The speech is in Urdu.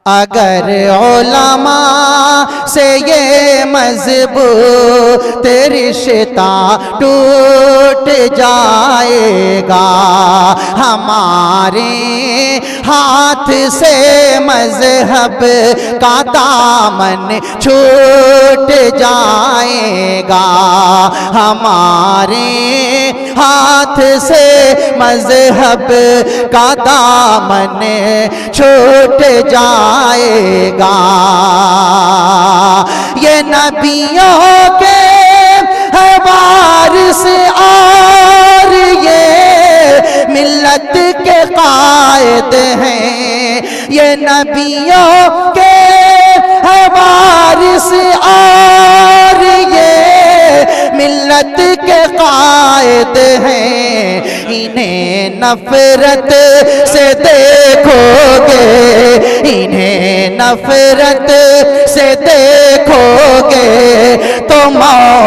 اگر علماء سے یہ مضبوط رشتہ ٹوٹ جائے گا، ہمارے ہاتھ سے مذہب کا دامن چھوٹ جائے گا، ہمارے ہاتھ سے مذہب کا دامن چھوٹ جائے گا۔ یہ نبیوں کے ہے وارث اور یہ ملت کے قائد ہیں، یہ نبیوں کے ہے وارث اور یہ ملت کے قائد ہیں، انہیں نفرت سے دیکھو گے، انہیں نفرت سے دیکھو گے تو موت